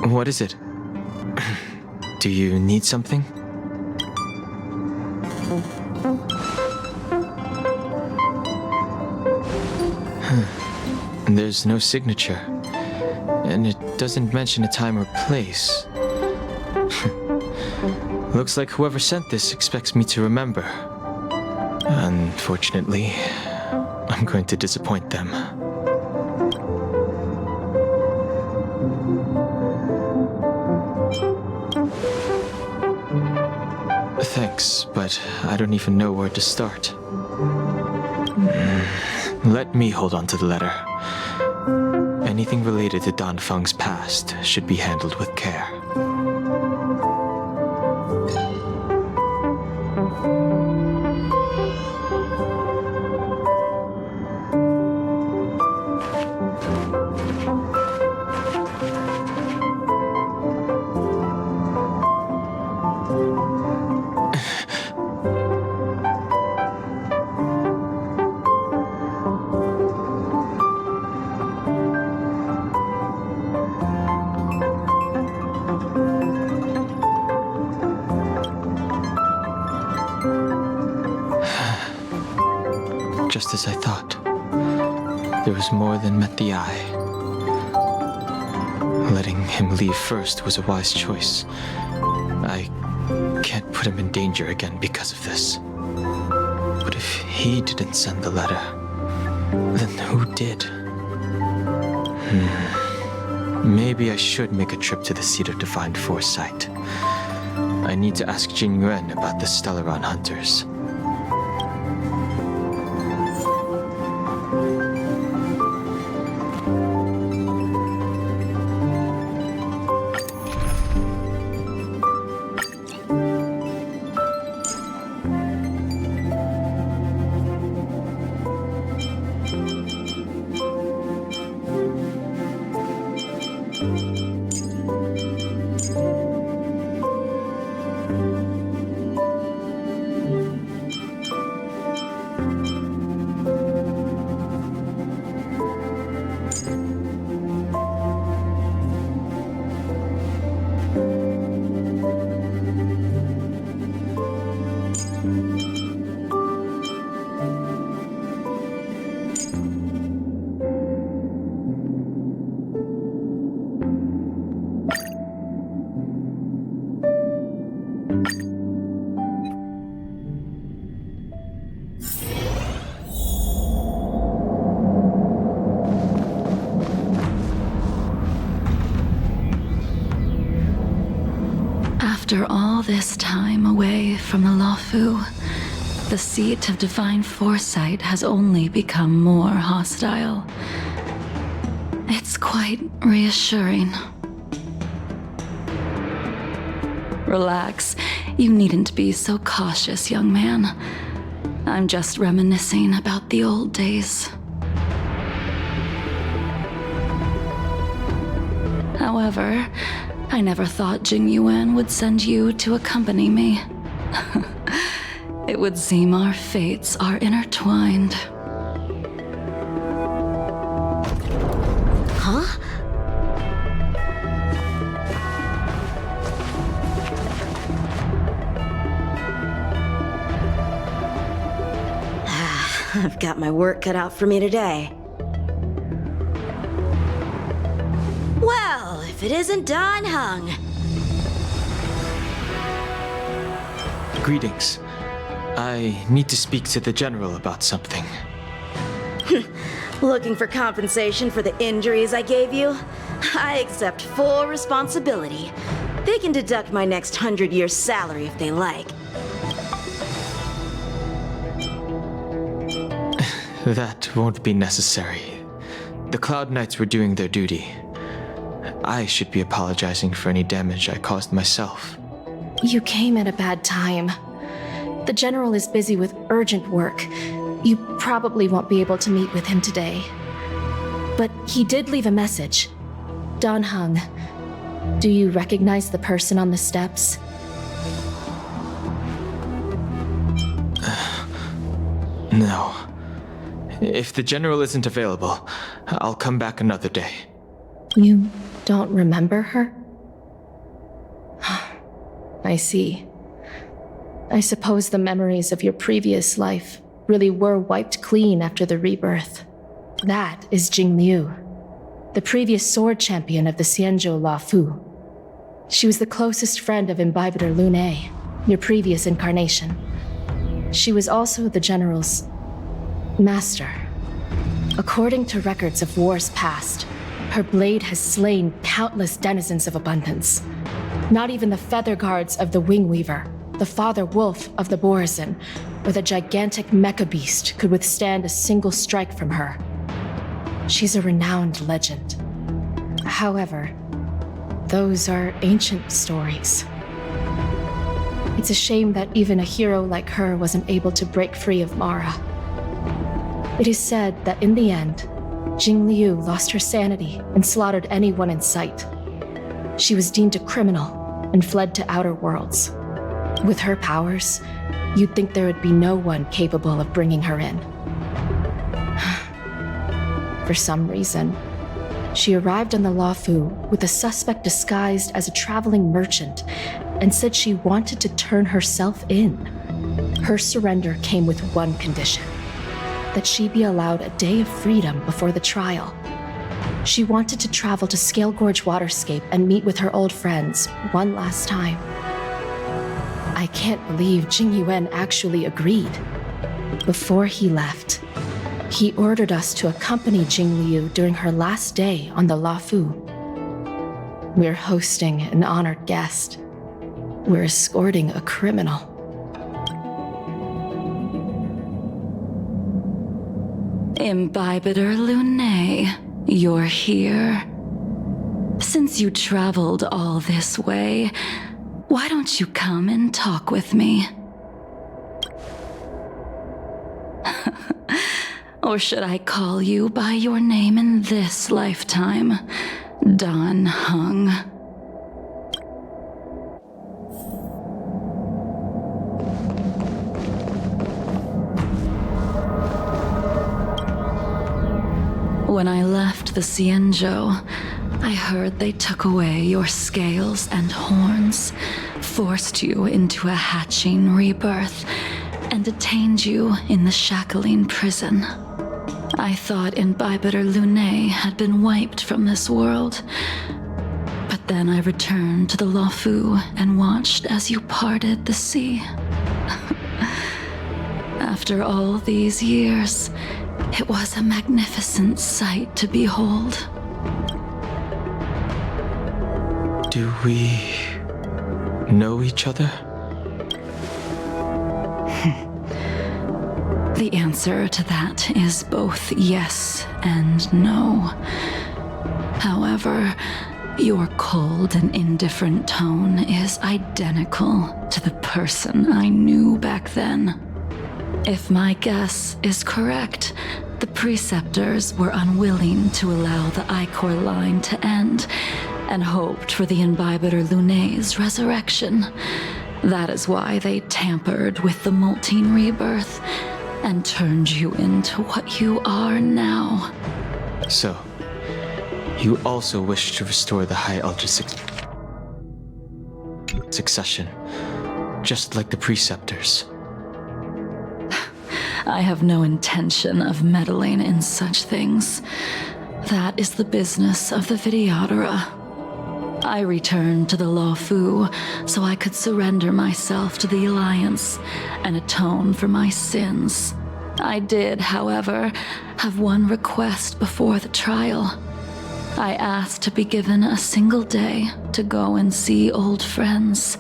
What is it? Do you need something? There's no signature, and it doesn't mention a time or place. Looks like whoever sent this expects me to remember. Unfortunately, I'm going to disappoint them. Thanks, but I don't even know where to start. Let me hold on to the letter. Anything related to Dan Feng's past should be handled with care. Just as I thought. There was more than met the eye. Letting him leave first was a wise choice. I can't put him in danger again because of this. But if he didn't send the letter, then who did? Maybe I should make a trip to the seat of divine foresight. I need to ask Jing Yuan about the Stellaron hunters. After all this time away from the Luofu, the seat of divine foresight has only become more hostile. It's quite reassuring. Relax. You needn't be so cautious, young man. I'm just reminiscing about the old days. However, I never thought Jing Yuan would send you to accompany me. It would seem our fates are intertwined. Huh? I've got my work cut out for me today. Well, if it isn't Dan Heng. Greetings. I need to speak to the general about something. Looking for compensation for the injuries I gave you? I accept full responsibility. They can deduct my next 100 years' salary if they like. That won't be necessary. The Cloud Knights were doing their duty. I should be apologizing for any damage I caused myself. You came at a bad time. The General is busy with urgent work. You probably won't be able to meet with him today. But he did leave a message. Dan Heng, do you recognize the person on the steps? No. If the general isn't available, I'll come back another day. You don't remember her? I see. I suppose the memories of your previous life really were wiped clean after the rebirth. That is Jing Liu, the previous sword champion of the Xianzhou Luofu. She was the closest friend of Imbibitor Lune, your previous incarnation. She was also the General's master. According to records of wars past, her blade has slain countless denizens of abundance. Not even the feather guards of the Wing Weaver, the father wolf of the Borazon, or the gigantic mecha beast could withstand a single strike from her. She's a renowned legend. However, those are ancient stories. It's a shame that even a hero like her wasn't able to break free of Mara. It is said that in the end, Jing Liu lost her sanity and slaughtered anyone in sight. She was deemed a criminal and fled to outer worlds. With her powers, you'd think there would be no one capable of bringing her in. For some reason, she arrived on the Luofu with a suspect disguised as a traveling merchant and said she wanted to turn herself in. Her surrender came with one condition: that she be allowed a day of freedom before the trial. She wanted to travel to Scale Gorge Waterscape and meet with her old friends one last time. I can't believe Jing Yuan actually agreed. Before he left, he ordered us to accompany Jing Liu during her last day on the Luofu. We're hosting an honored guest. We're escorting a criminal. Imbibitor Lune, you're here. Since you traveled all this way, why don't you come and talk with me? Or should I call you by your name in this lifetime? Dan Heng. When I left the Xianzhou, I heard they took away your scales and horns, forced you into a hatching rebirth, and detained you in the Shackling prison. I thought Imbibitor Lune had been wiped from this world, but then I returned to the Luofu and watched as you parted the sea. After all these years, it was a magnificent sight to behold. Do we know each other? The answer to that is both yes and no. However, your cold and indifferent tone is identical to the person I knew back then. If my guess is correct, the preceptors were unwilling to allow the Ichor line to end and hoped for the Imbibitor Lune's resurrection. That is why they tampered with the molting rebirth and turned you into what you are now. So, you also wish to restore the High Elder succession, just like the preceptors. I have no intention of meddling in such things. That is the business of the Videodora. I returned to the Luofu so I could surrender myself to the Alliance and atone for my sins. I did, however, have one request before the trial. I asked to be given a single day to go and see old friends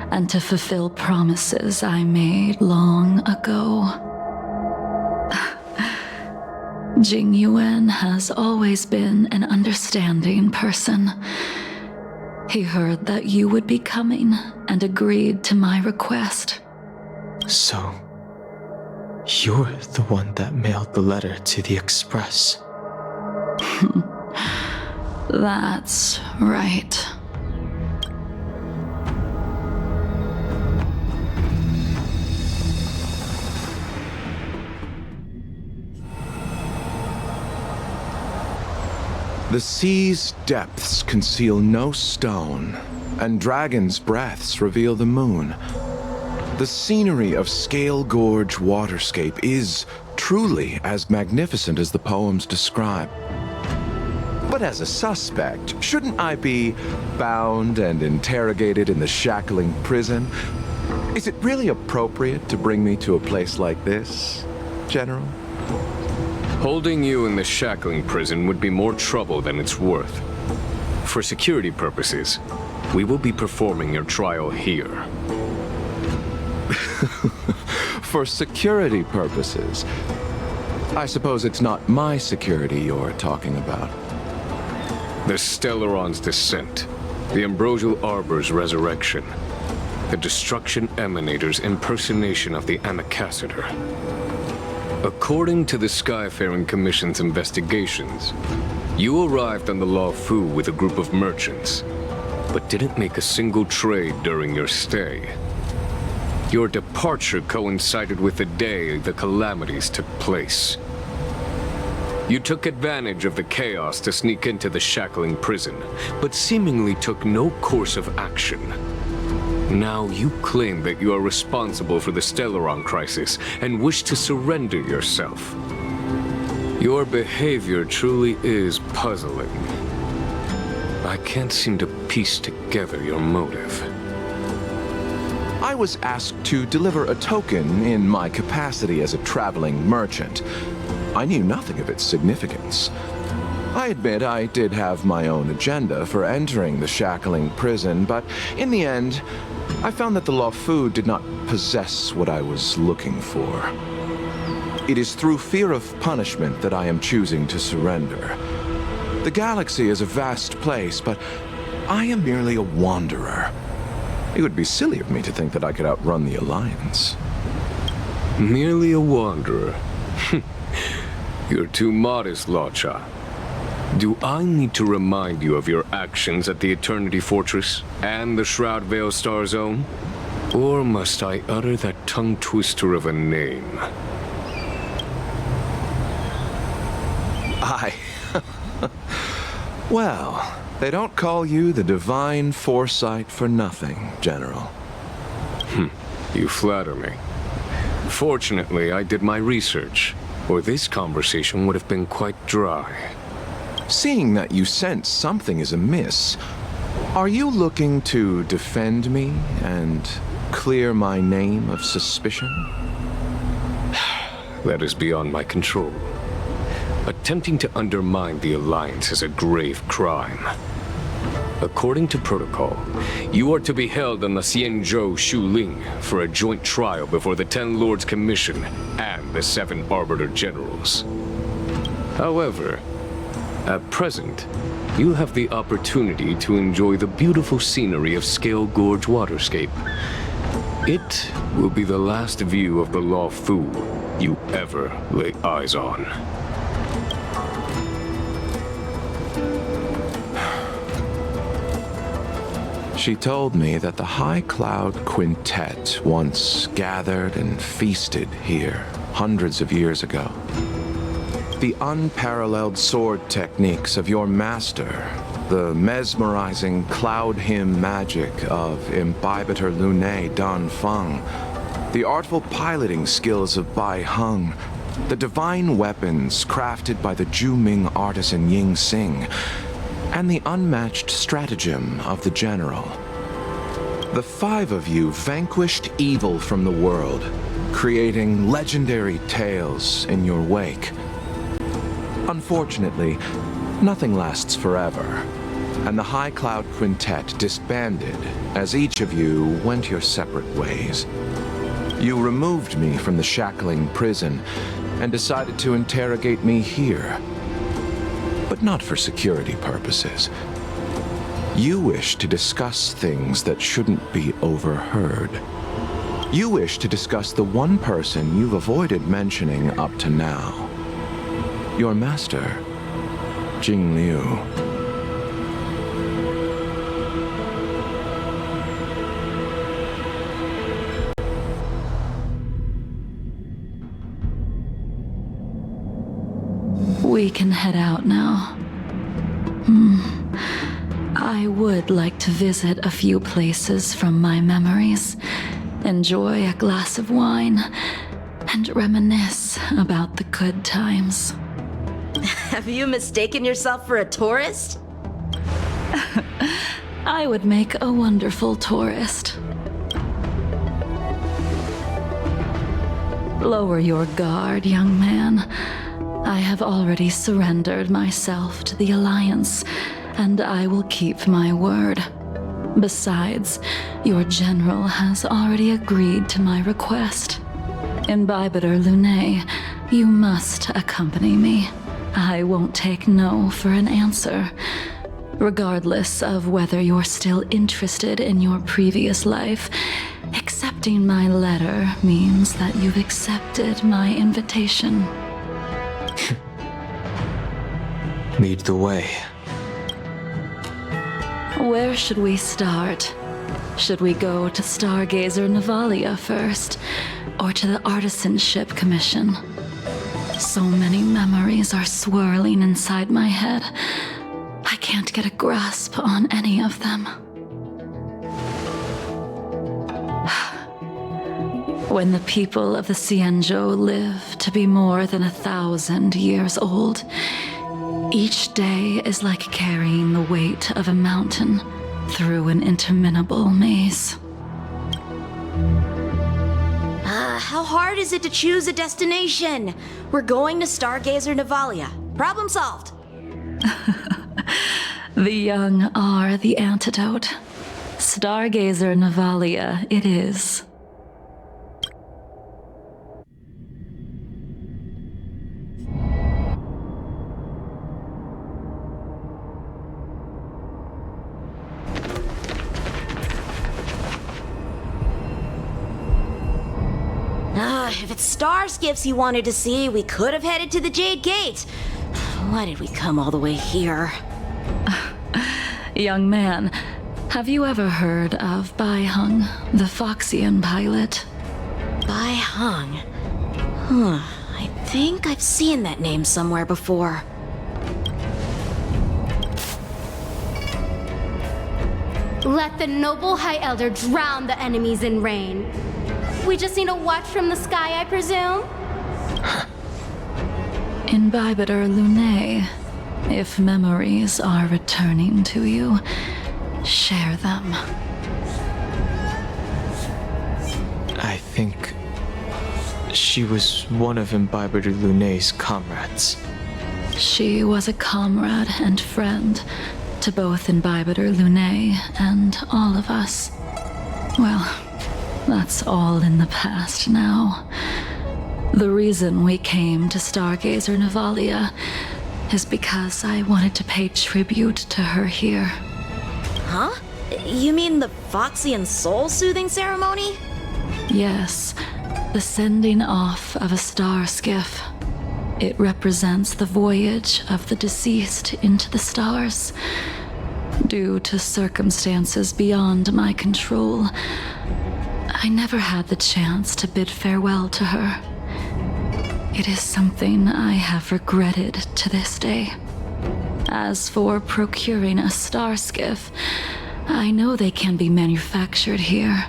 and to fulfill promises I made long ago. Jing Yuan has always been an understanding person. He heard that you would be coming and agreed to my request. So, you're the one that mailed the letter to the Express. That's right. The sea's depths conceal no stone, and dragons' breaths reveal the moon. The scenery of Scale Gorge Waterscape is truly as magnificent as the poems describe. But as a suspect, shouldn't I be bound and interrogated in the shackling prison? Is it really appropriate to bring me to a place like this, General? Holding you in the shackling prison would be more trouble than it's worth. For security purposes, we will be performing your trial here. For security purposes? I suppose it's not my security you're talking about. The Stellaron's descent, the Ambrosial Arbor's resurrection, the Destruction Emanator's impersonation of the Amicassator. According to the Skyfaring Commission's investigations, you arrived on the Luofu with a group of merchants, but didn't make a single trade during your stay. Your departure coincided with the day the calamities took place. You took advantage of the chaos to sneak into the shackling prison, but seemingly took no course of action. Now you claim that you are responsible for the Stellaron crisis and wish to surrender yourself. Your behavior truly is puzzling. I can't seem to piece together your motive. I was asked to deliver a token in my capacity as a traveling merchant. I knew nothing of its significance. I admit I did have my own agenda for entering the shackling prison, but in the end, I found that the Luofu did not possess what I was looking for. It is through fear of punishment that I am choosing to surrender. The galaxy is a vast place, but I am merely a wanderer. It would be silly of me to think that I could outrun the Alliance. Merely a wanderer? You're too modest, Locha. Do I need to remind you of your actions at the Eternity Fortress and the Shroud Veil Star Zone? Or must I utter that tongue-twister of a name? Well, they don't call you the Divine Foresight for nothing, General. You flatter me. Fortunately, I did my research, or this conversation would have been quite dry. Seeing that you sense something is amiss, are you looking to defend me and clear my name of suspicion? That is beyond my control. Attempting to undermine the Alliance is a grave crime. According to protocol, you are to be held on the Xianzhou Shuling for a joint trial before the Ten Lords Commission and the Seven Arbiter Generals. However, at present, you have the opportunity to enjoy the beautiful scenery of Scale Gorge Waterscape. It will be the last view of the Luofu you ever lay eyes on. She told me that the High Cloud Quintet once gathered and feasted here hundreds of years ago. The unparalleled sword techniques of your master, the mesmerizing cloud hymn magic of Imbibitor Lunae Dan Feng, the artful piloting skills of Bai Heng, the divine weapons crafted by the Juming artisan Ying Xing, and the unmatched stratagem of the General. The five of you vanquished evil from the world, creating legendary tales in your wake. Unfortunately, nothing lasts forever, and the High Cloud Quintet disbanded as each of you went your separate ways. You removed me from the shackling prison and decided to interrogate me here. But not for security purposes. You wish to discuss things that shouldn't be overheard. You wish to discuss the one person you've avoided mentioning up to now. Your master, Jing Liu. We can head out now. I would like to visit a few places from my memories, enjoy a glass of wine, and reminisce about the good times. Have you mistaken yourself for a tourist? I would make a wonderful tourist. Lower your guard, young man. I have already surrendered myself to the Alliance, and I will keep my word. Besides, your general has already agreed to my request. Imbibitor Lunae, you must accompany me. I won't take no for an answer. Regardless of whether you're still interested in your previous life, accepting my letter means that you've accepted my invitation. Lead the way. Where should we start? Should we go to Stargazer Navalia first, or to the Artisanship Commission? So many memories are swirling inside my head. I can't get a grasp on any of them. When the people of the Cienjo live to be more than 1,000 years old, each day is like carrying the weight of a mountain through an interminable maze. How hard is it to choose a destination? We're going to Stargazer Navalia. Problem solved. The young are the antidote. Stargazer Navalia it is. If it's star skiffs you wanted to see, we could have headed to the Jade Gate. Why did we come all the way here? Young man, have you ever heard of Bai-Hung, the Foxian pilot? Bai-Hung. I think I've seen that name somewhere before. Let the noble High Elder drown the enemies in rain. We just need to watch from the sky, I presume? Imbibitor Lunae, if memories are returning to you, share them. I think she was one of Imbibitor Lunae's comrades. She was a comrade and friend to both Imbibitor Lunae and all of us. Well, that's all in the past now. The reason we came to Stargazer Navalia is because I wanted to pay tribute to her here. Huh? You mean the Foxian soul-soothing ceremony? Yes, the sending off of a star skiff. It represents the voyage of the deceased into the stars. Due to circumstances beyond my control, I never had the chance to bid farewell to her. It is something I have regretted to this day. As for procuring a star skiff, I know they can be manufactured here,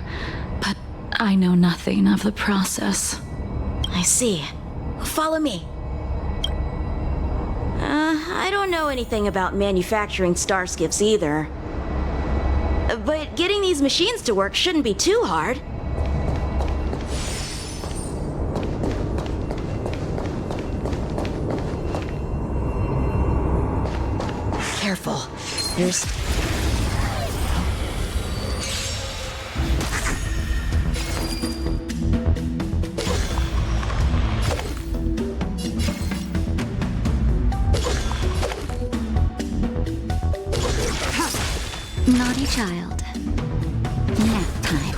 but I know nothing of the process. I see. Follow me. I don't know anything about manufacturing star skiffs either. But getting these machines to work shouldn't be too hard. Careful. There's... Naughty child. Nap time.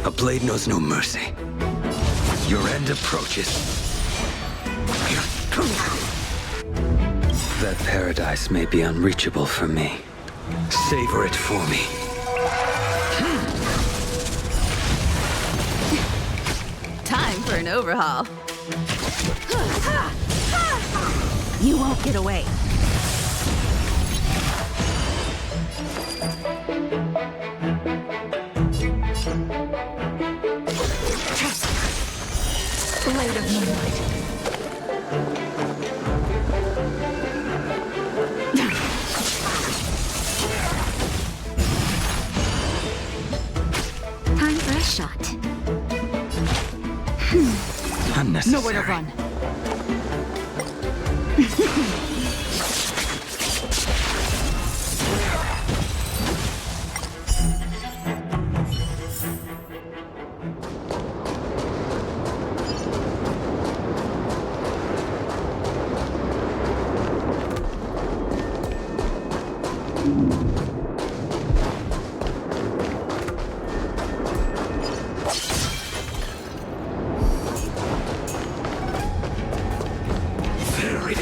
A blade knows no mercy. Your end approaches. That paradise may be unreachable for me. Savor it for me. Time for an overhaul. You won't get away. Blade of moonlight. Time for a shot. Unnecessary. Nowhere to run.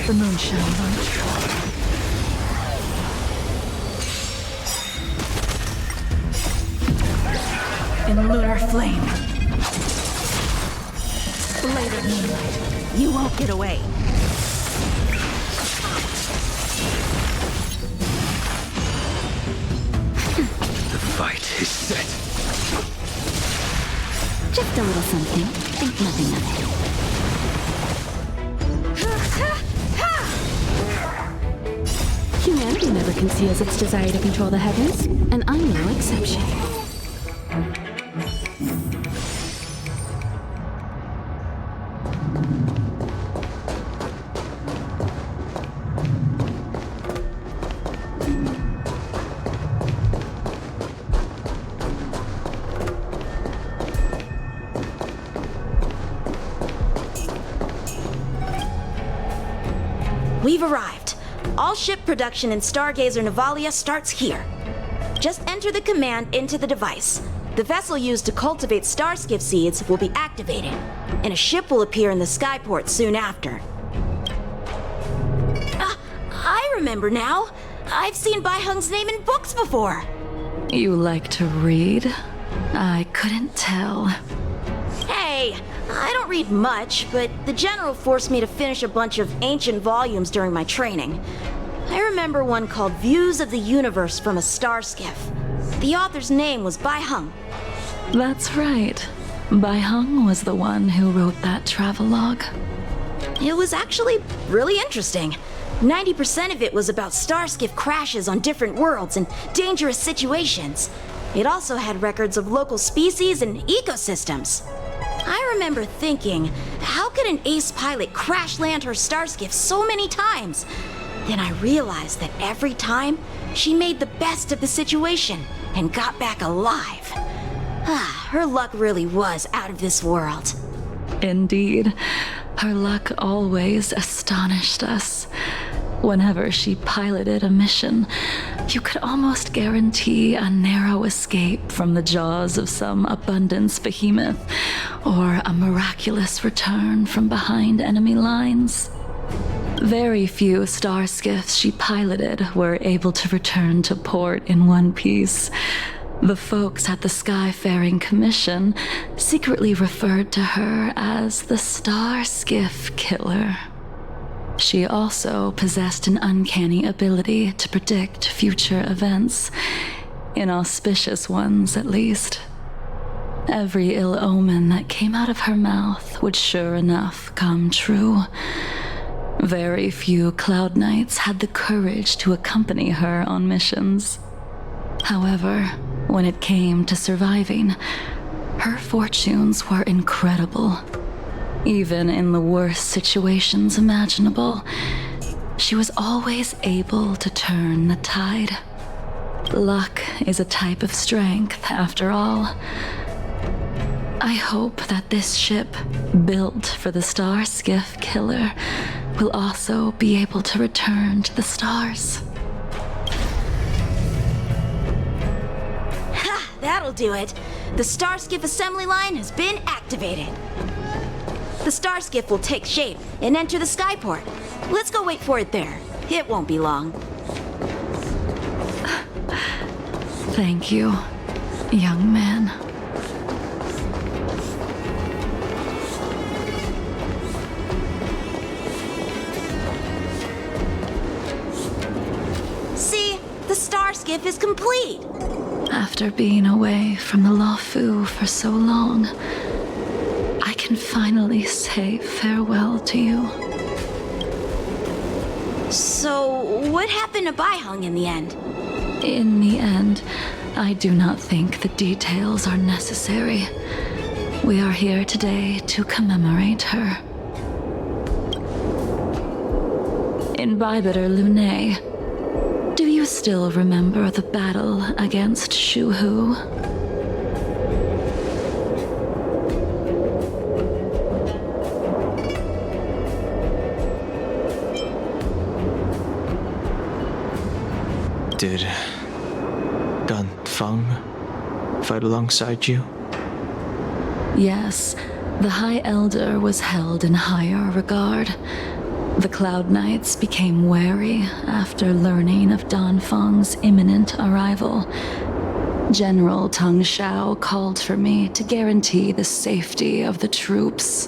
The moonshine light. In lunar flame. Blade of moonlight. You won't get away. The fight is set. Just a little something. Think nothing of it. Humanity never conceals its desire to control the heavens, and I'm no exception. We've arrived. All ship production in Stargazer Navalia starts here. Just enter the command into the device. The vessel used to cultivate starskiff seeds will be activated, and a ship will appear in the skyport soon after. I remember now. I've seen Bai Hung's name in books before. You like to read? I couldn't tell. Hey, I don't read much, but the General forced me to finish a bunch of ancient volumes during my training. I remember one called Views of the Universe from a Starskiff. The author's name was Bai Hung. That's right. Bai Hung was the one who wrote that travelogue. It was actually really interesting. 90% of it was about starskiff crashes on different worlds and dangerous situations. It also had records of local species and ecosystems. I remember thinking, how could an ace pilot crash land her starskiff so many times? Then I realized that every time, she made the best of the situation and got back alive. Her luck really was out of this world. Indeed, her luck always astonished us. Whenever she piloted a mission, you could almost guarantee a narrow escape from the jaws of some abundance behemoth, or a miraculous return from behind enemy lines. Very few starskiffs she piloted were able to return to port in one piece. The folks at the Skyfaring Commission secretly referred to her as the Starskiff Killer. She also possessed an uncanny ability to predict future events, inauspicious ones at least. Every ill omen that came out of her mouth would sure enough come true. Very few Cloud Knights had the courage to accompany her on missions. However, when it came to surviving, her fortunes were incredible. Even in the worst situations imaginable, she was always able to turn the tide. Luck is a type of strength, after all. I hope that this ship, built for the Starskiff Killer, will also be able to return to the stars. Ha! That'll do it. The Starskiff assembly line has been activated. The Starskiff will take shape and enter the skyport. Let's go wait for it there. It won't be long. Thank you, young man. skiff is complete. After being away from the Luofu for so long, I can finally say farewell to you. So, what happened to Baiheng in the end? In the end, I do not think the details are necessary. We are here today to commemorate her. Imbibitor Lune, do you still remember the battle against Shuhu? Did Dan Feng fight alongside you? Yes, the High Elder was held in higher regard. The Cloud Knights became wary after learning of Dan Feng's imminent arrival. General Tang Xiao called for me to guarantee the safety of the troops.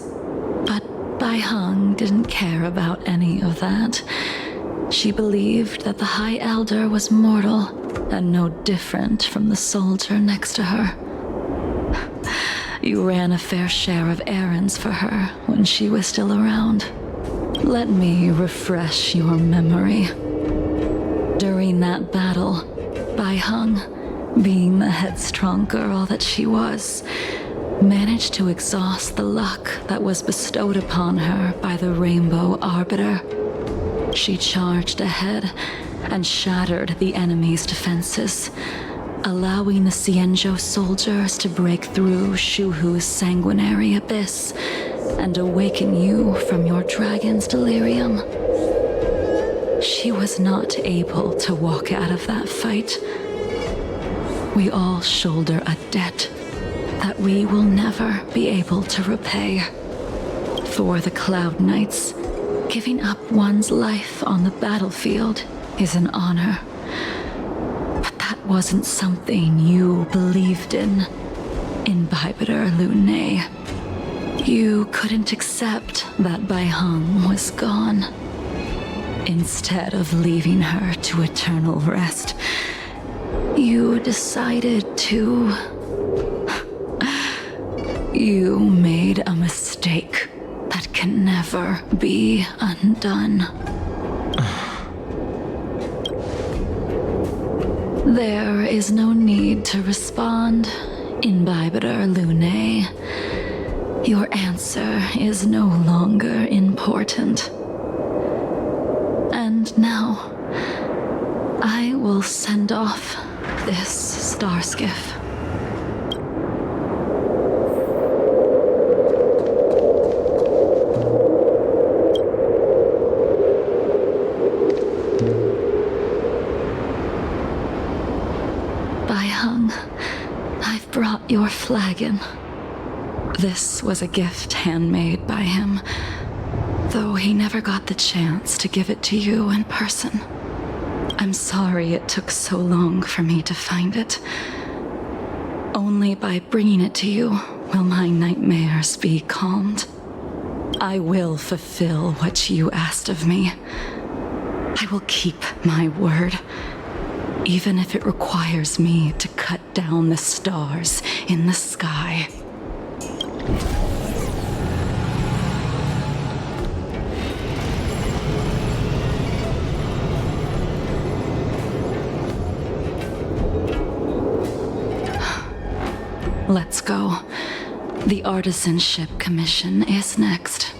But Baiheng didn't care about any of that. She believed that the High Elder was mortal and no different from the soldier next to her. You ran a fair share of errands for her when she was still around. Let me refresh your memory. During that battle, Baiheng, being the headstrong girl that she was, managed to exhaust the luck that was bestowed upon her by the Rainbow Arbiter. She charged ahead and shattered the enemy's defenses, allowing the Xianzhou soldiers to break through Shuhu's sanguinary abyss and awaken you from your dragon's delirium. She was not able to walk out of that fight. We all shoulder a debt that we will never be able to repay. For the Cloud Knights, giving up one's life on the battlefield is an honor. But that wasn't something you believed in, Imbibitor Lune. You couldn't accept that Baiheng was gone. Instead of leaving her to eternal rest, you decided to... You made a mistake that can never be undone. There is no need to respond, Imbibitor Lune. Your answer is no longer important. And now, I will send off this star skiff. Baiheng, I've brought your flagon. This was a gift handmade by him, though he never got the chance to give it to you in person. I'm sorry it took so long for me to find it. Only by bringing it to you will my nightmares be calmed. I will fulfill what you asked of me. I will keep my word, even if it requires me to cut down the stars in the sky. Let's go. The Artisanship Commission is next.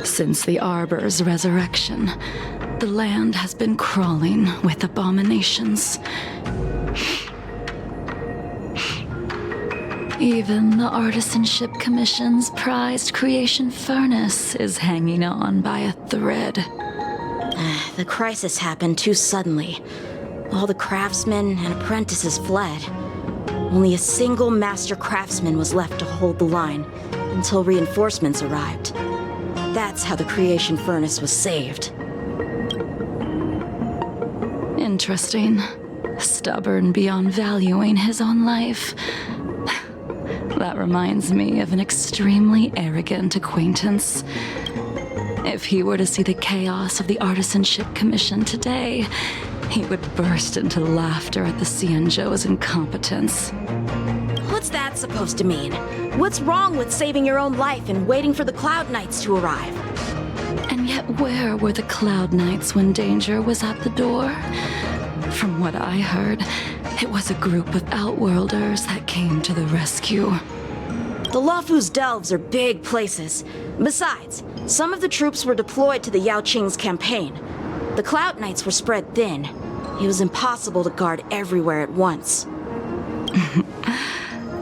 Since the Arbor's resurrection, the land has been crawling with abominations. Even the Artisanship Commission's prized creation furnace is hanging on by a thread. The crisis happened too suddenly. All the craftsmen and apprentices fled. Only a single master craftsman was left to hold the line until reinforcements arrived. That's how the creation furnace was saved. Interesting. Stubborn beyond valuing his own life. That reminds me of an extremely arrogant acquaintance. If he were to see the chaos of the Artisanship Commission today, he would burst into laughter at the Xianzhou's incompetence. What's that supposed to mean? What's wrong with saving your own life and waiting for the Cloud Knights to arrive? And yet where were the Cloud Knights when danger was at the door? From what I heard, it was a group of Outworlders that came to the rescue. The Luofu's delves are big places. Besides, some of the troops were deployed to the Yao Qing's campaign. The Cloud Knights were spread thin. It was impossible to guard everywhere at once.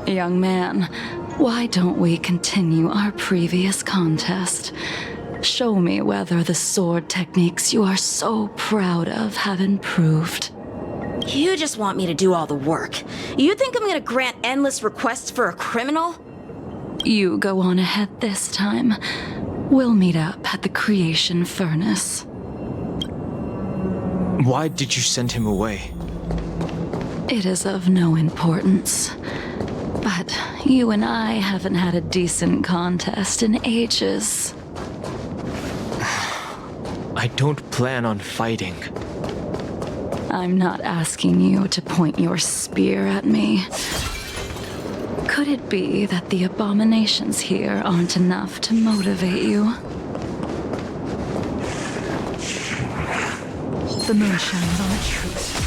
Young man, why don't we continue our previous contest? Show me whether the sword techniques you are so proud of have improved. You just want me to do all the work. You think I'm gonna grant endless requests for a criminal? You go on ahead this time. We'll meet up at the creation furnace. Why did you send him away? It is of no importance. But you and I haven't had a decent contest in ages. I don't plan on fighting. I'm not asking you to point your spear at me. Could it be that the abominations here aren't enough to motivate you? The moon shines on the truth.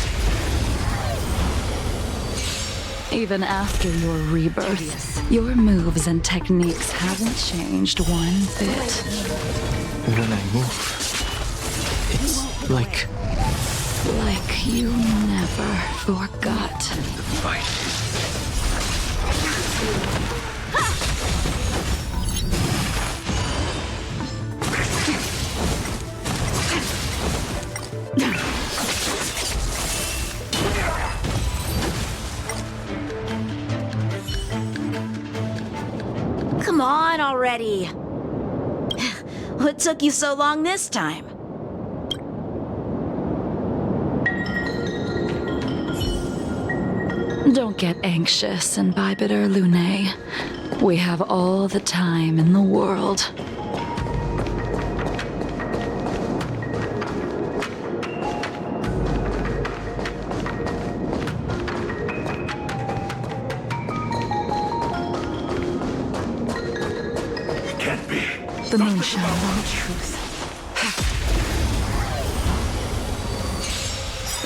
Even after your rebirth, your moves and techniques haven't changed one bit. When I move, it's like you never forgot. Fight. Come on already. What took you so long this time? Don't get anxious, Imbibitor Lune. We have all the time in the world. The moon shines on the truth.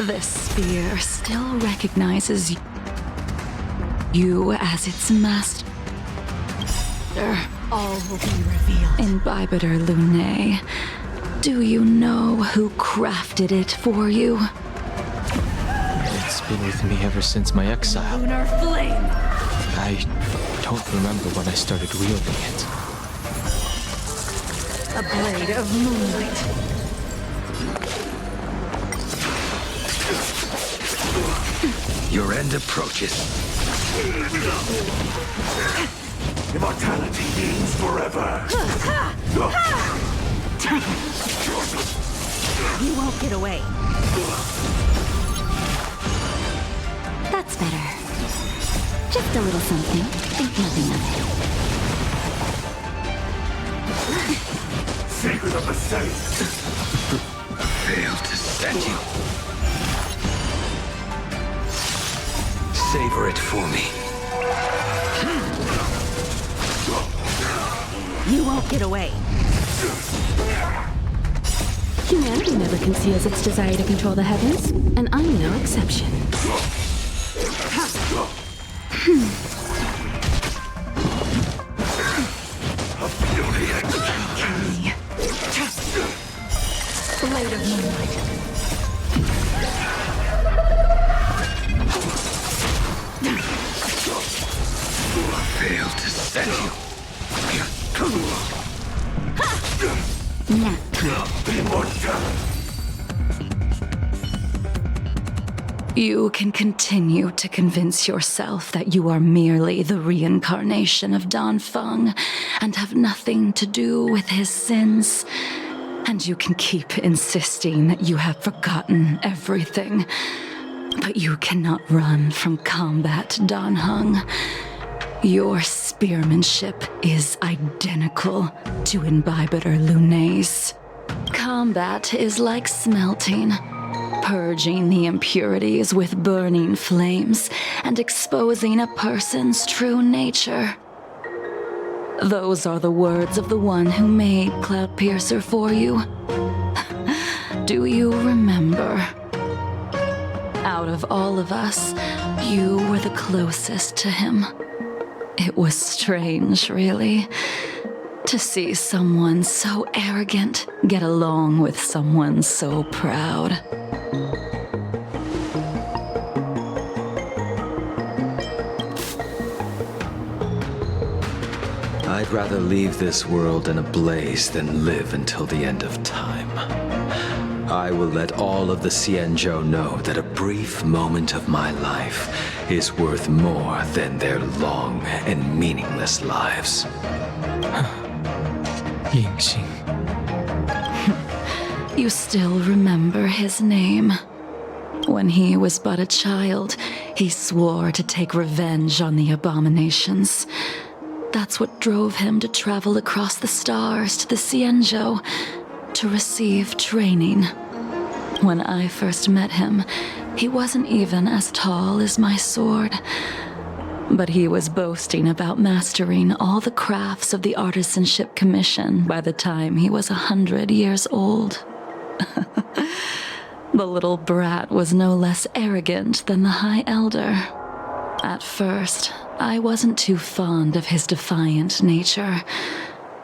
This spear still recognizes you as its master. All will be revealed. Imbibitor Lune, do you know who crafted it for you? it's been with me ever since my exile. Lunar flame! I don't remember when I started wielding it. A blade of moonlight. Your end approaches. Immortality means forever. You won't get away. That's better. Just a little something. Think nothing of it. Secret of the safe. Failed to send you. Savor it for me. You won't get away. Humanity never conceals its desire to control the heavens, and I'm no exception. Blade of moonlight. Failed to send you. Nap time. You can continue to convince yourself that you are merely the reincarnation of Dan Feng and have nothing to do with his sins. And you can keep insisting that you have forgotten everything. But you cannot run from combat, Dan Heng. Your spearmanship is identical to Imbibitor Lunay's. Combat is like smelting, purging the impurities with burning flames and exposing a person's true nature. Those are the words of the one who made Cloudpiercer for you. Do you remember? Out of all of us, you were the closest to him. It was strange, really, to see someone so arrogant get along with someone so proud. I'd rather leave this world in a blaze than live until the end of time. I will let all of the Xianzhou know that a brief moment of my life is worth more than their long and meaningless lives. Yingxing. You still remember his name. When he was but a child, he swore to take revenge on the abominations. That's what drove him to travel across the stars to the Xianzhou to receive training. When I first met him, he wasn't even as tall as my sword. But he was boasting about mastering all the crafts of the Artisanship Commission by the time he was 100 years old. The little brat was no less arrogant than the High Elder. At first, I wasn't too fond of his defiant nature.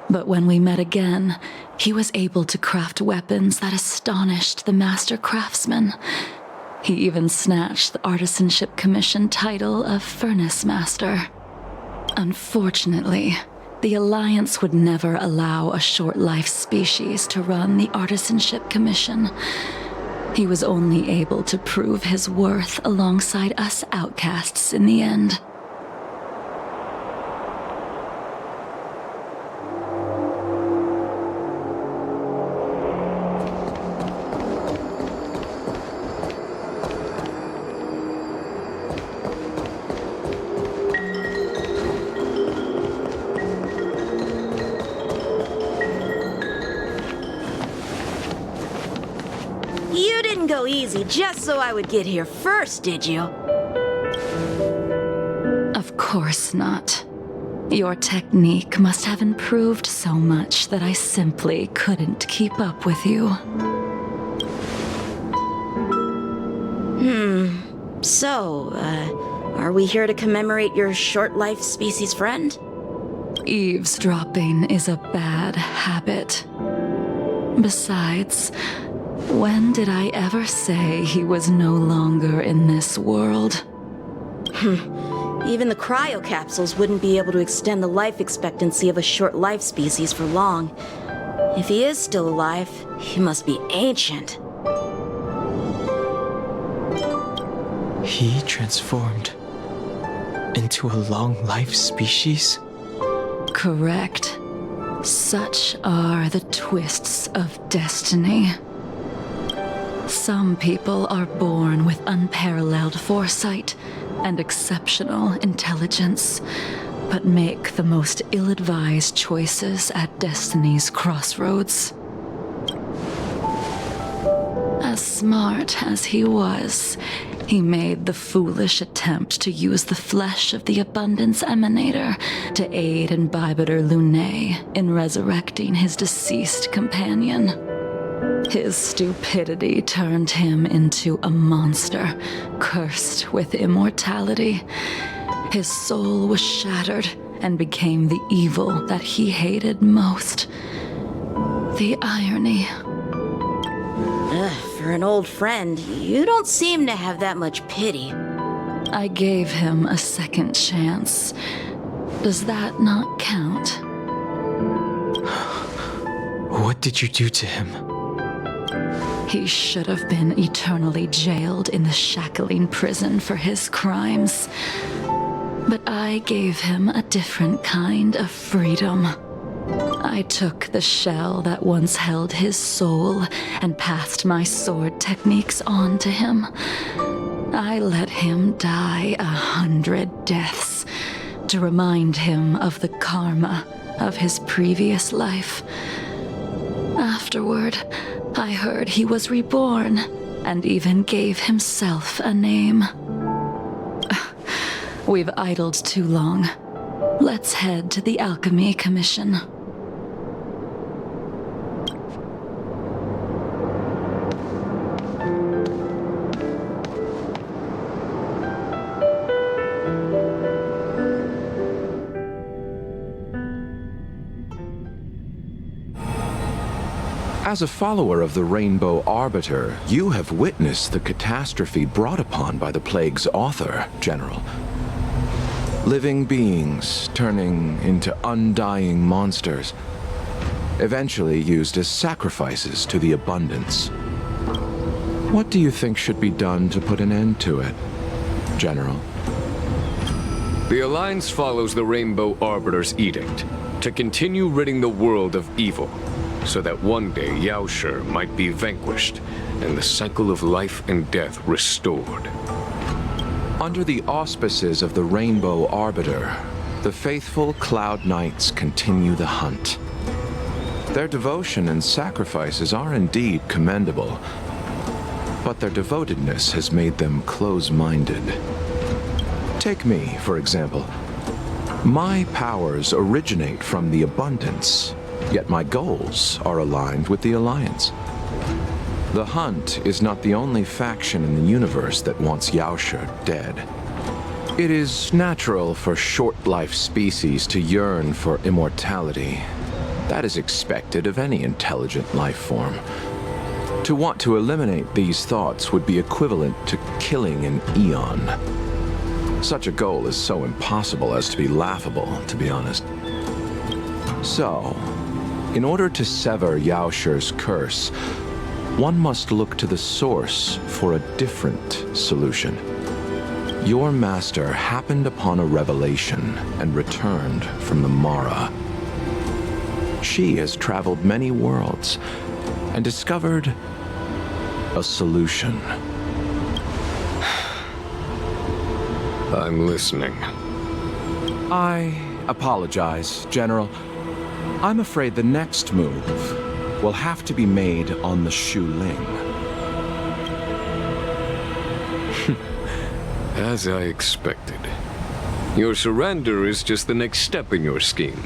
But when we met again, he was able to craft weapons that astonished the master craftsman. He even snatched the Artisanship Commission title of Furnace Master. Unfortunately, the Alliance would never allow a short-life species to run the Artisanship Commission. He was only able to prove his worth alongside us outcasts in the end. You didn't go easy just so I would get here first, did you? Of course not. Your technique must have improved so much that I simply couldn't keep up with you. So, are we here to commemorate your short-life species friend? Eavesdropping is a bad habit. Besides, when did I ever say he was no longer in this world? Even the cryocapsules wouldn't be able to extend the life expectancy of a short-life species for long. If he is still alive, he must be ancient. He transformed into a long-life species? Correct. Such are the twists of destiny. Some people are born with unparalleled foresight and exceptional intelligence, but make the most ill-advised choices at destiny's crossroads. As smart as he was, he made the foolish attempt to use the flesh of the Abundance Emanator to aid Imbibitor Lunay in resurrecting his deceased companion. His stupidity turned him into a monster, cursed with immortality. His soul was shattered and became the evil that he hated most. The irony. For an old friend, you don't seem to have that much pity. I gave him a second chance. Does that not count? What did you do to him? He should have been eternally jailed in the shackling prison for his crimes. But I gave him a different kind of freedom. I took the shell that once held his soul and passed my sword techniques on to him. I let him die 100 deaths to remind him of the karma of his previous life. Afterward, I heard he was reborn and even gave himself a name. We've idled too long. Let's head to the Alchemy Commission. As a follower of the Rainbow Arbiter, you have witnessed the catastrophe brought upon by the plague's author, General. Living beings turning into undying monsters, eventually used as sacrifices to the abundance. What do you think should be done to put an end to it, General? The Alliance follows the Rainbow Arbiter's edict to continue ridding the world of evil, so that one day Yaoshi might be vanquished and the cycle of life and death restored. Under the auspices of the Rainbow Arbiter, the faithful Cloud Knights continue the hunt. Their devotion and sacrifices are indeed commendable, but their devotedness has made them close-minded. Take me, for example. My powers originate from the abundance, yet my goals are aligned with the Alliance. The Hunt is not the only faction in the universe that wants Yaoshi dead. It is natural for short-life species to yearn for immortality. That is expected of any intelligent life form. To want to eliminate these thoughts would be equivalent to killing an eon. Such a goal is so impossible as to be laughable, to be honest. So, in order to sever Yaoshi's curse, one must look to the source for a different solution. Your master happened upon a revelation and returned from the Mara. She has traveled many worlds and discovered a solution. I'm listening. I apologize, General. I'm afraid the next move will have to be made on the Shu Ling. As I expected. Your surrender is just the next step in your scheme.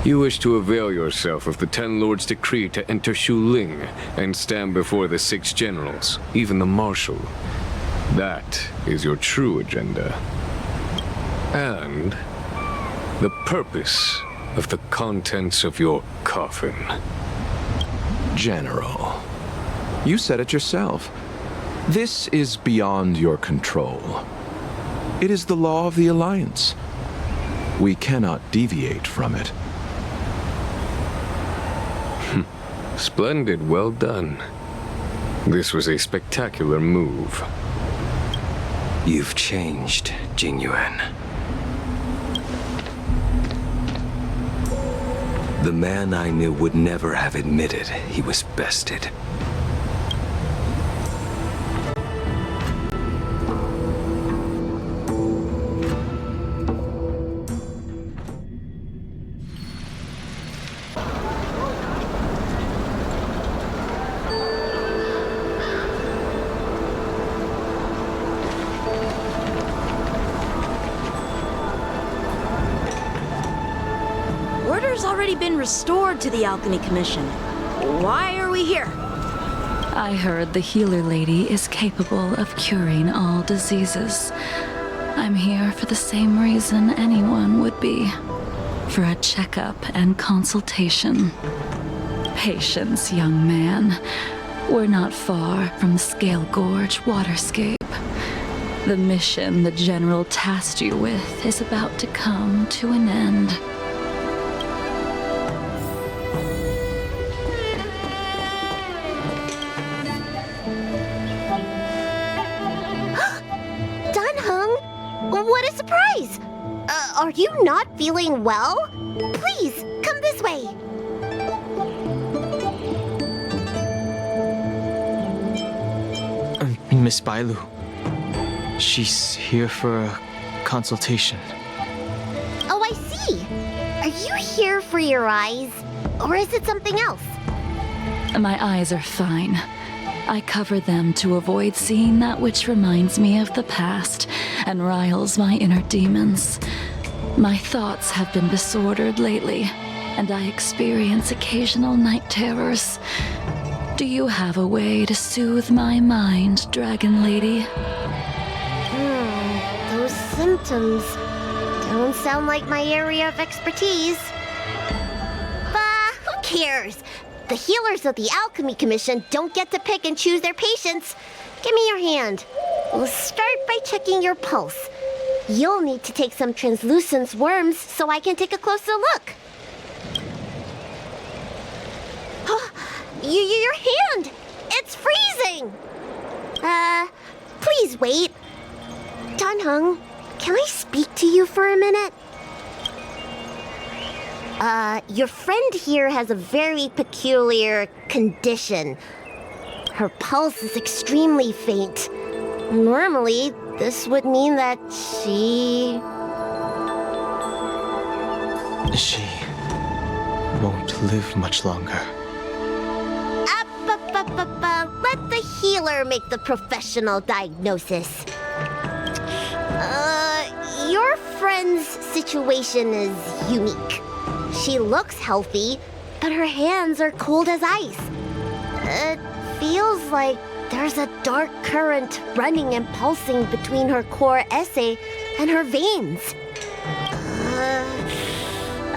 You wish to avail yourself of the Ten Lords' decree to enter Shu Ling and stand before the 6 generals, even the Marshal. That is your true agenda. And the purpose of the contents of your coffin. General, you said it yourself. This is beyond your control. It is the law of the Alliance. We cannot deviate from it. Splendid, well done. This was a spectacular move. You've changed, Jingyuan. The man I knew would never have admitted he was bested. Already been restored to the Alchemy Commission. Why are we here? I heard the healer lady is capable of curing all diseases. I'm here for the same reason anyone would be. For a checkup and consultation. Patience, young man. We're not far from Scale Gorge Waterscape. The mission the General tasked you with is about to come to an end. you not feeling well? Please, come this way. Miss Bailu. She's here for a consultation. Oh, I see. Are you here for your eyes? Or is it something else? My eyes are fine. I cover them to avoid seeing that which reminds me of the past and riles my inner demons. My thoughts have been disordered lately, and I experience occasional night terrors. Do you have a way to soothe my mind, Dragon Lady? Those symptoms don't sound like my area of expertise. But who cares? The healers of the Alchemy Commission don't get to pick and choose their patients. Give me your hand. We'll start by checking your pulse. You'll need to take some translucent worms so I can take a closer look. Your hand! It's freezing! Please wait. Danheng, can I speak to you for a minute? Your friend here has a very peculiar condition. Her pulse is extremely faint. Normally, this would mean that she won't live much longer. Let the healer make the professional diagnosis. Your friend's situation is unique. She looks healthy, but her hands are cold as ice. It feels like there's a dark current running and pulsing between her core esse and her veins.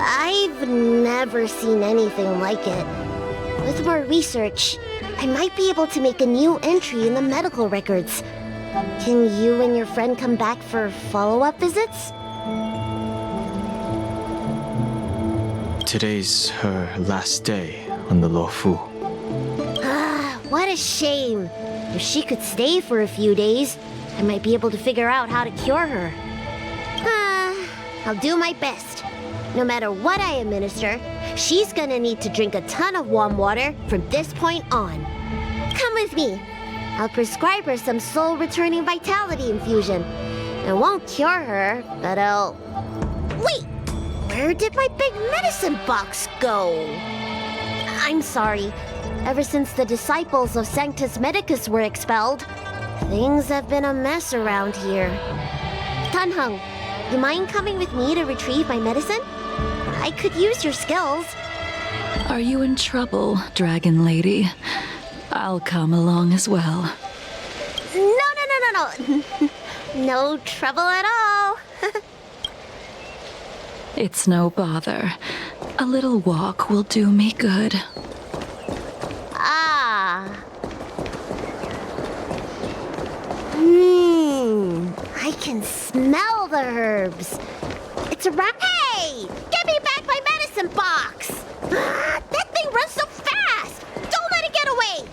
I've never seen anything like it. With more research, I might be able to make a new entry in the medical records. Can you and your friend come back for follow-up visits? Today's her last day on the Luofu. What a shame. If she could stay for a few days, I might be able to figure out how to cure her. I'll do my best. No matter what I administer, she's gonna need to drink a ton of warm water from this point on. Come with me. I'll prescribe her some soul-returning vitality infusion. It won't cure her, but I'll... Wait! Where did my big medicine box go? I'm sorry. Ever since the disciples of Sanctus Medicus were expelled, things have been a mess around here. Danheng, you mind coming with me to retrieve my medicine? I could use your skills. Are you in trouble, Dragon Lady? I'll come along as well. No. No trouble at all. It's no bother. A little walk will do me good. I can smell the herbs. It's around. Hey! Give me back my medicine box! That thing runs so fast! Don't let it get away!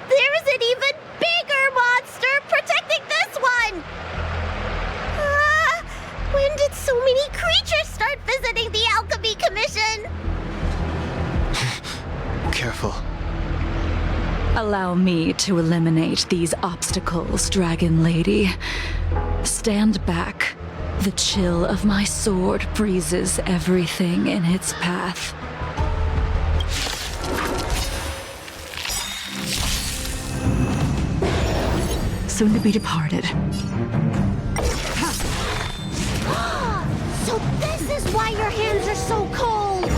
There's an even bigger monster protecting this one! When did so many creatures start visiting the Alchemy Commission? Careful. Allow me to eliminate these obstacles, Dragon Lady. Stand back. The chill of my sword freezes everything in its path. Soon to be departed. So this is why your hands are so cold!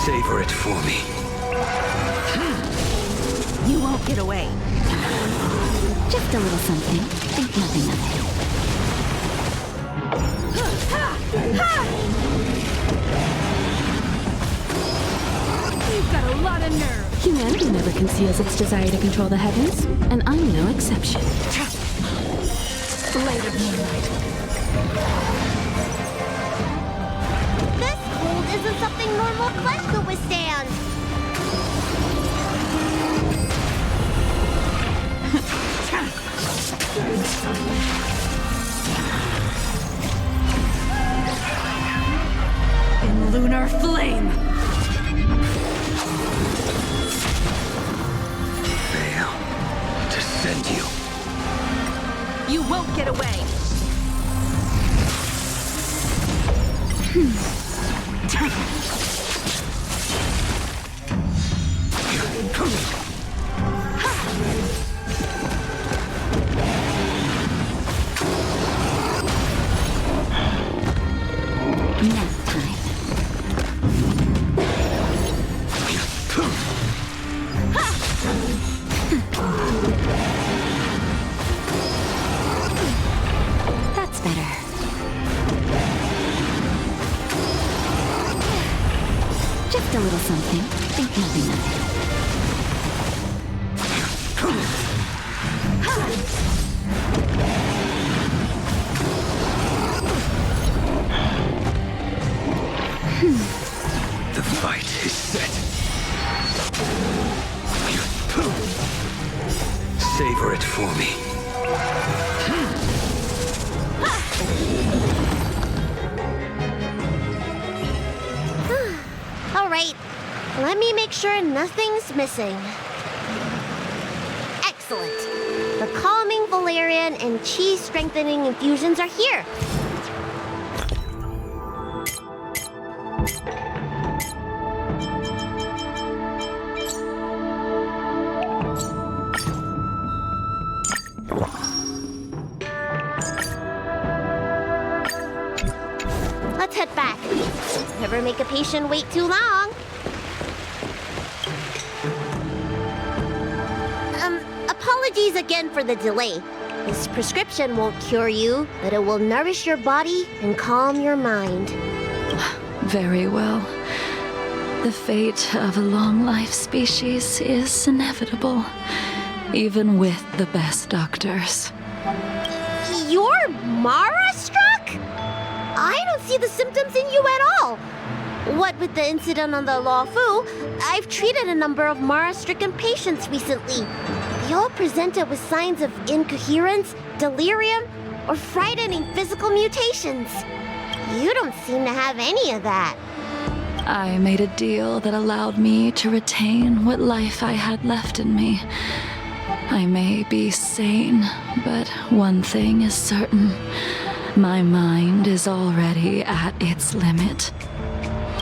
Savor it for me. You won't get away. Just a little something. Think nothing of it. You've got a lot of nerve. Humanity never conceals its desire to control the heavens, and I'm no exception. Blade of Moonlight. isn't something normal flesh could withstand. In lunar flame! Fail to send you. You won't get away! Next time. That's better. Just a little something. Think nothing of it. The fight is set. Savor it for me. All right, let me make sure nothing's missing. Excellent. The calming valerian and chi strengthening infusions are here. Let's head back. Never make a patient wait too long. Apologies again for the delay. This prescription won't cure you, but it will nourish your body and calm your mind. Very well. The fate of a long-life species is inevitable, even with the best doctors. You're Mara-struck? I don't see the symptoms in you at all. What with the incident on the Law Fu, I've treated a number of Mara-stricken patients recently. They all presented with signs of incoherence, delirium, or frightening physical mutations. You don't seem to have any of that. I made a deal that allowed me to retain what life I had left in me. I may be sane, but one thing is certain. My mind is already at its limit.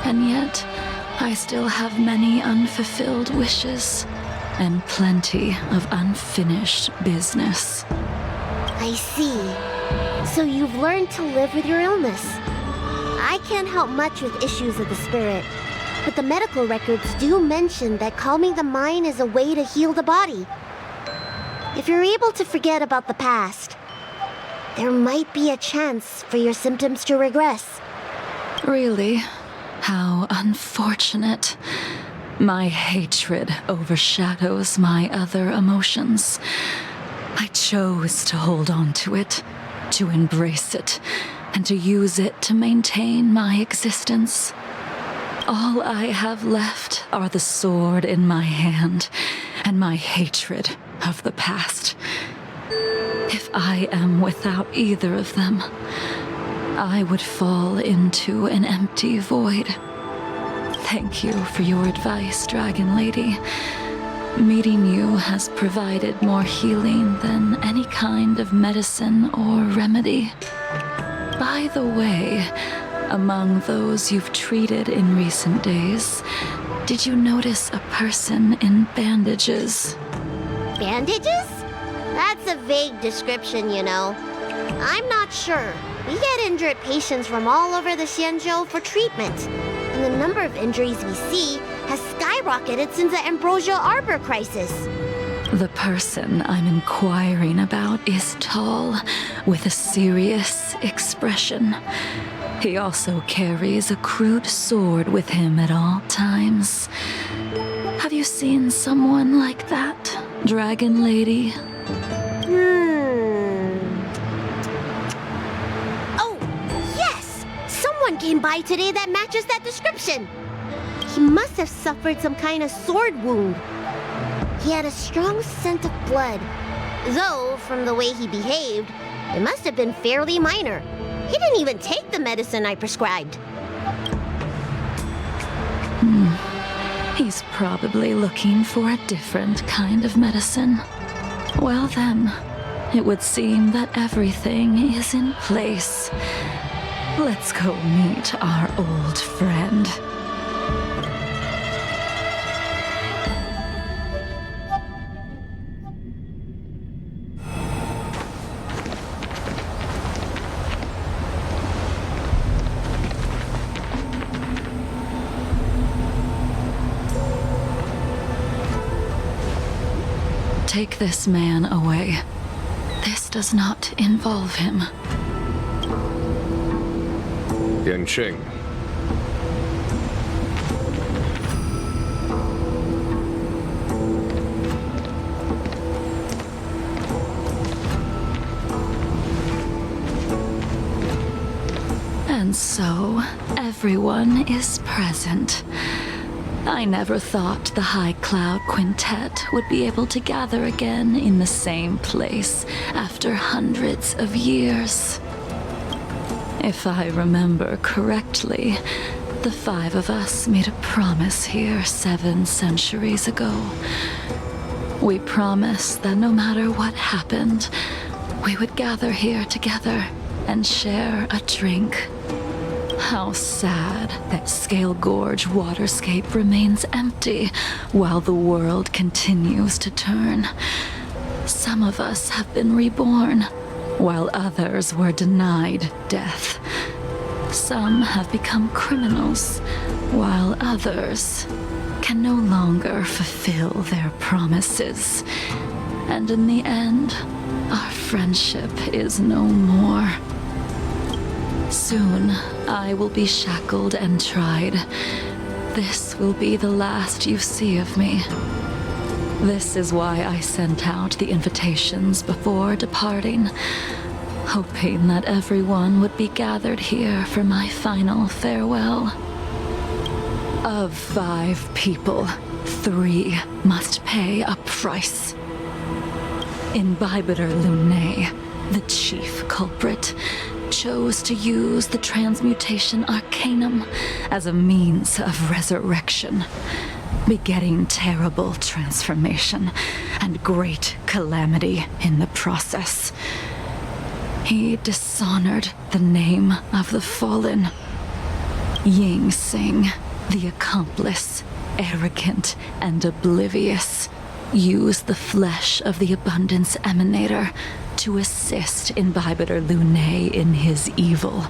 And yet, I still have many unfulfilled wishes and plenty of unfinished business. I see. So you've learned to live with your illness. I can't help much with issues of the spirit, but the medical records do mention that calming the mind is a way to heal the body. If you're able to forget about the past, there might be a chance for your symptoms to regress. Really? How unfortunate. My hatred overshadows my other emotions. I chose to hold on to it, to embrace it, and to use it to maintain my existence. All I have left are the sword in my hand and my hatred of the past. If I am without either of them, I would fall into an empty void. Thank you for your advice, Dragon Lady. Meeting you has provided more healing than any kind of medicine or remedy. By the way, among those you've treated in recent days, did you notice a person in bandages? Bandages? That's a vague description, you know. I'm not sure. We get injured patients from all over the Xianzhou for treatment, and the number of injuries we see has skyrocketed since the Ambrosial Arbor crisis. The person I'm inquiring about is tall, with a serious expression. He also carries a crude sword with him at all times. Have you seen someone like that, Dragon Lady? Oh, yes! Someone came by today that matches that description. He must have suffered some kind of sword wound. He had a strong scent of blood. Though, from the way he behaved, it must have been fairly minor. He didn't even take the medicine I prescribed. He's probably looking for a different kind of medicine. Well then, it would seem that everything is in place. Let's go meet our old friend. Take this man away. This does not involve him. Yanqing. And so, everyone is present. I never thought the High Cloud Quintet would be able to gather again in the same place after hundreds of years. If I remember correctly, the 5 of us made a promise here 7 centuries ago. We promised that no matter what happened, we would gather here together and share a drink. How sad that Scale Gorge waterscape remains empty while the world continues to turn. Some of us have been reborn, while others were denied death. Some have become criminals, while others can no longer fulfill their promises. And in the end, our friendship is no more. Soon, I will be shackled and tried. This will be the last you see of me. This is why I sent out the invitations before departing, hoping that everyone would be gathered here for my final farewell. Of 5 people, 3 must pay a price. Imbibitor Lunae, the chief culprit, chose to use the transmutation arcanum as a means of resurrection, begetting terrible transformation and great calamity in the process. He dishonored the name of the fallen. Ying Sing, the accomplice, arrogant and oblivious, used the flesh of the Abundance Emanator to assist Imbibitor Lunae in his evil.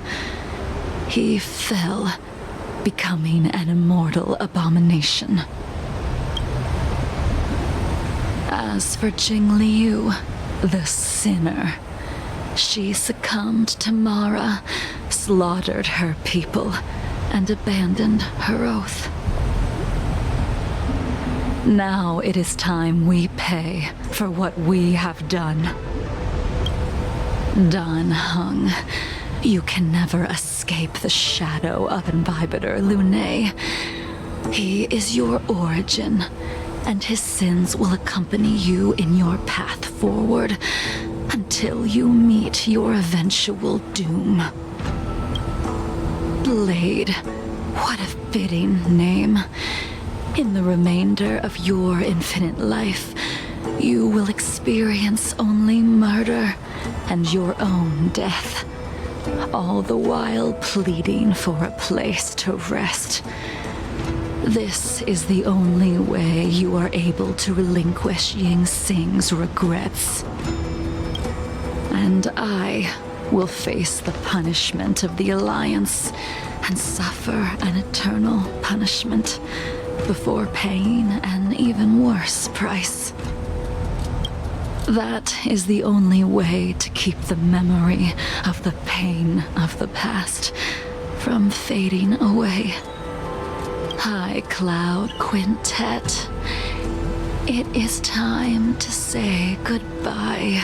He fell, becoming an immortal abomination. As for Jing Liu, the sinner, she succumbed to Mara, slaughtered her people, and abandoned her oath. Now it is time we pay for what we have done. Dan Heng, you can never escape the shadow of Imbibitor Lunae. He is your origin, and his sins will accompany you in your path forward until you meet your eventual doom. Blade, what a fitting name. In the remainder of your infinite life, you will experience only murder and your own death, all the while pleading for a place to rest. This is the only way you are able to relinquish Ying Sing's regrets. And I will face the punishment of the Alliance and suffer an eternal punishment before paying an even worse price. That is the only way to keep the memory of the pain of the past from fading away. High Cloud Quintet, it is time to say goodbye.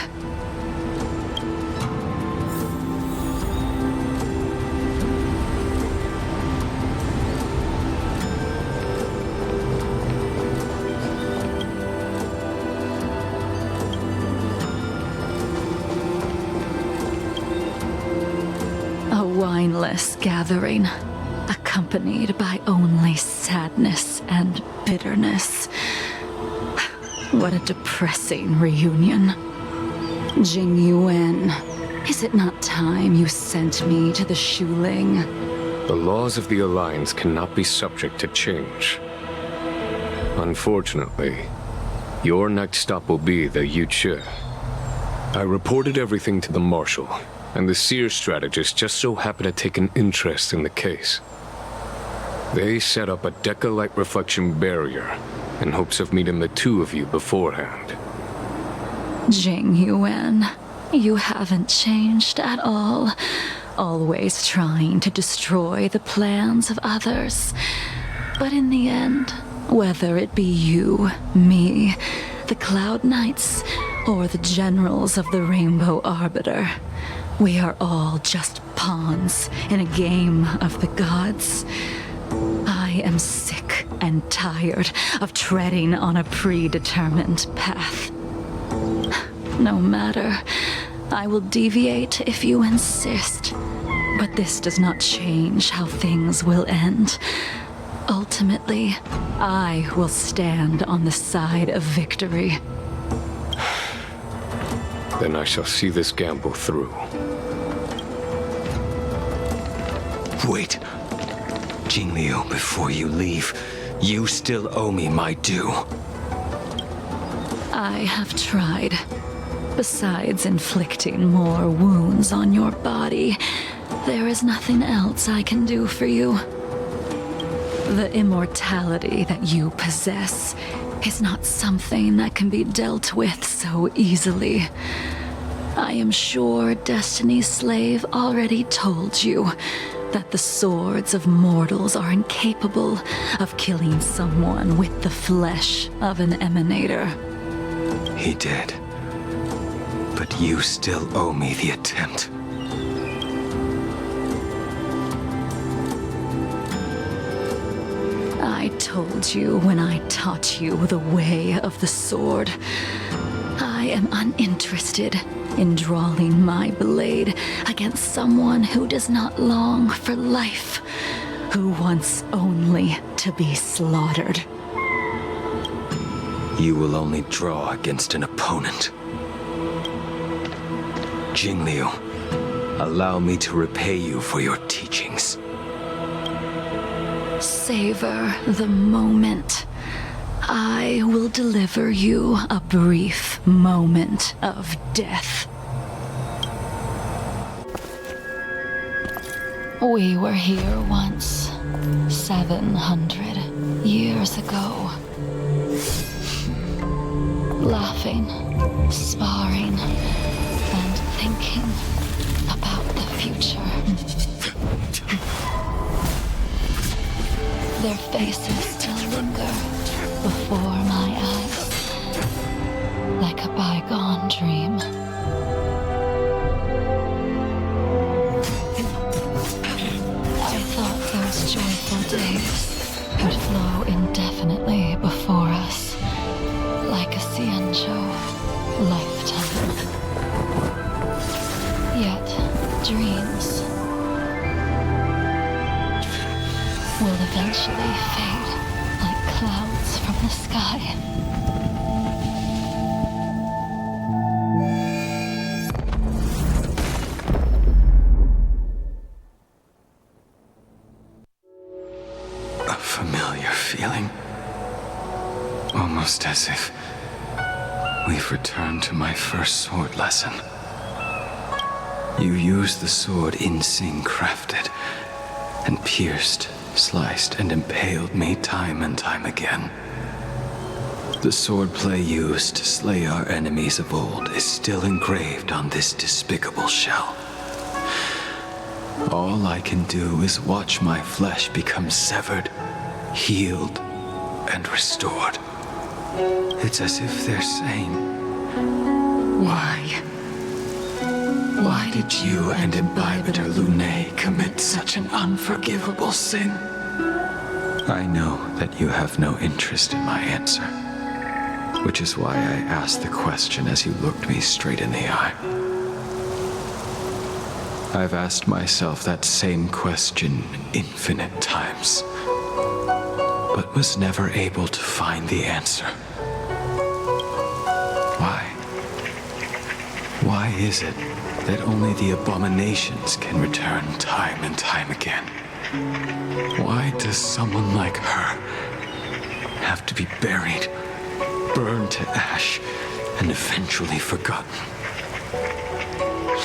meaningless gathering, accompanied by only sadness and bitterness. What a depressing reunion. Jing Yuan, is it not time you sent me to the Shuling? The laws of the Alliance cannot be subject to change. Unfortunately, your next stop will be the Yuchi. I reported everything to the Marshal, and the Seer strategist just so happened to take an interest in the case. They set up a Deca-light reflection barrier in hopes of meeting the two of you beforehand. Jing Yuan, you haven't changed at all. Always trying to destroy the plans of others. But in the end, whether it be you, me, the Cloud Knights, or the generals of the Rainbow Arbiter, we are all just pawns in a game of the gods. I am sick and tired of treading on a predetermined path. No matter, I will deviate if you insist. But this does not change how things will end. Ultimately, I will stand on the side of victory. Then I shall see this gamble through. Wait. Jingliu, before you leave, you still owe me my due. I have tried. Besides inflicting more wounds on your body, there is nothing else I can do for you. The immortality that you possess is not something that can be dealt with so easily. I am sure Destiny's Slave already told you that the swords of mortals are incapable of killing someone with the flesh of an emanator. He did. But you still owe me the attempt. I told you when I taught you the way of the sword. I am uninterested in drawing my blade against someone who does not long for life, who wants only to be slaughtered. You will only draw against an opponent. Jingliu, allow me to repay you for your teachings. Savor the moment. I will deliver you a brief moment of death. We were here once, 700 years ago. Laughing, sparring, and thinking about the future. Their faces still linger before my eyes, like a bygone dream. I thought those joyful days would flow indefinitely before us, like a Cienjo lifetime. Yet, dreams will eventually fade like clouds from the sky. A familiar feeling. Almost as if we've returned to my first sword lesson. You used the sword Insing crafted, and pierced, sliced, and impaled me time and time again. The swordplay used to slay our enemies of old is still engraved on this despicable shell. All I can do is watch my flesh become severed, healed, and restored. It's as if they're saying, Why? Why did you and Imbibitor Lune commit such an unforgivable sin? I know that you have no interest in my answer, which is why I asked the question as you looked me straight in the eye. I've asked myself that same question infinite times, but was never able to find the answer. Why? Why is it that only the abominations can return time and time again? Why does someone like her have to be buried, burned to ash, and eventually forgotten?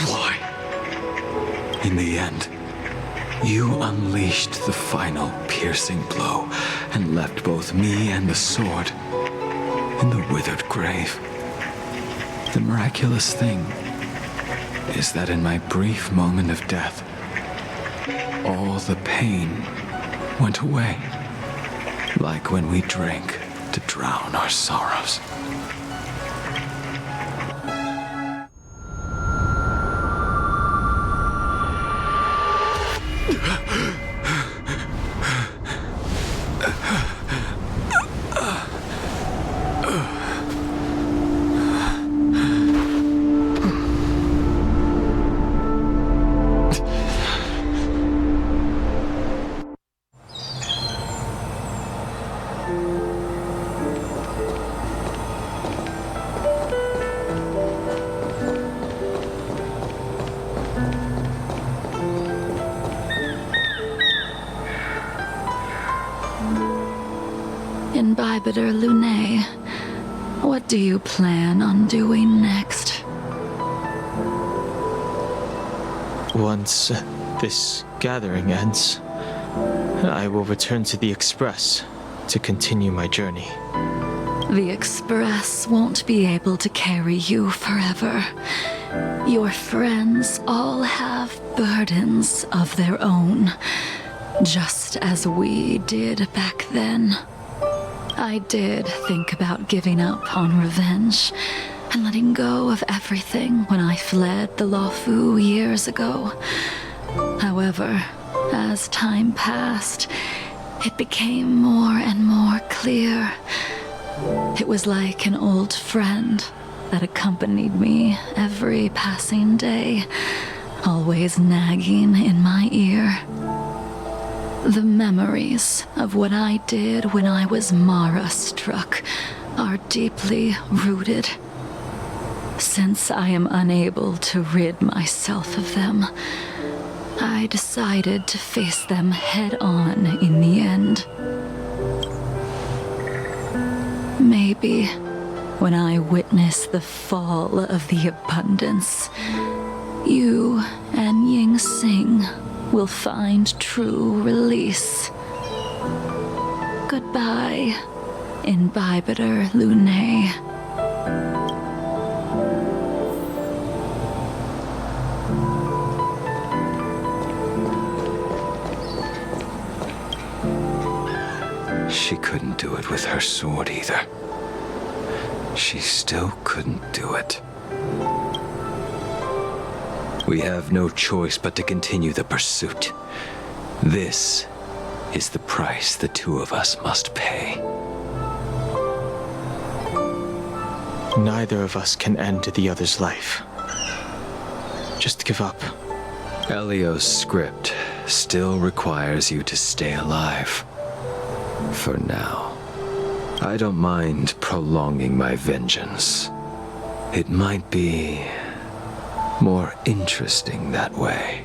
Why? In the end, you unleashed the final piercing blow and left both me and the sword in the withered grave. The miraculous thing is that in my brief moment of death, all the pain went away, like when we drink to drown our sorrows. Imbibitor Lunae, what do you plan on doing next? Once this gathering ends, I will return to the Express to continue my journey. The Express won't be able to carry you forever. Your friends all have burdens of their own, just as we did back then. I did think about giving up on revenge and letting go of everything when I fled the Luofu years ago. However, as time passed, it became more and more clear. It was like an old friend that accompanied me every passing day, always nagging in my ear. The memories of what I did when I was Mara-struck are deeply rooted. Since I am unable to rid myself of them, I decided to face them head-on in the end. Maybe when I witness the fall of the abundance, you and Ying Sing will find true release. Goodbye, Imbibitor Lunae. She couldn't do it with her sword either. She still couldn't do it. We have no choice but to continue the pursuit. This is the price the two of us must pay. Neither of us can end the other's life. Just give up. Elio's script still requires you to stay alive. For now. I don't mind prolonging my vengeance. It might be more interesting that way.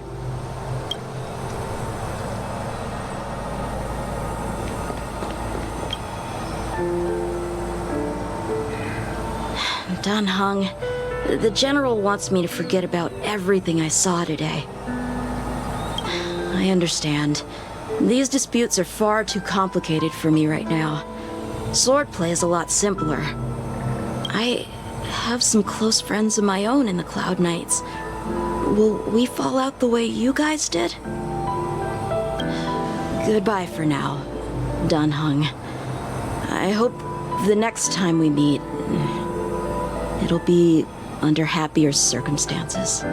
Dan Heng, the General wants me to forget about everything I saw today. I understand. These disputes are far too complicated for me right now. Swordplay is a lot simpler. I have some close friends of my own in the Cloud Knights. Will we fall out the way you guys did? Goodbye for now, Dan Heng. I hope the next time we meet, it'll be under happier circumstances.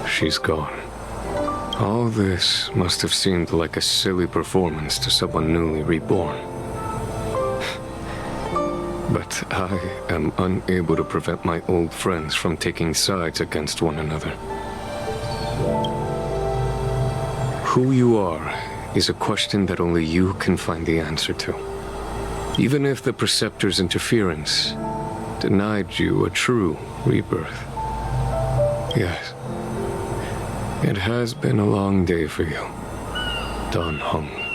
She's gone. All this must have seemed like a silly performance to someone newly reborn. But I am unable to prevent my old friends from taking sides against one another. Who you are is a question that only you can find the answer to. Even if the Preceptor's interference denied you a true rebirth. Yes. It has been a long day for you, Dan Heng.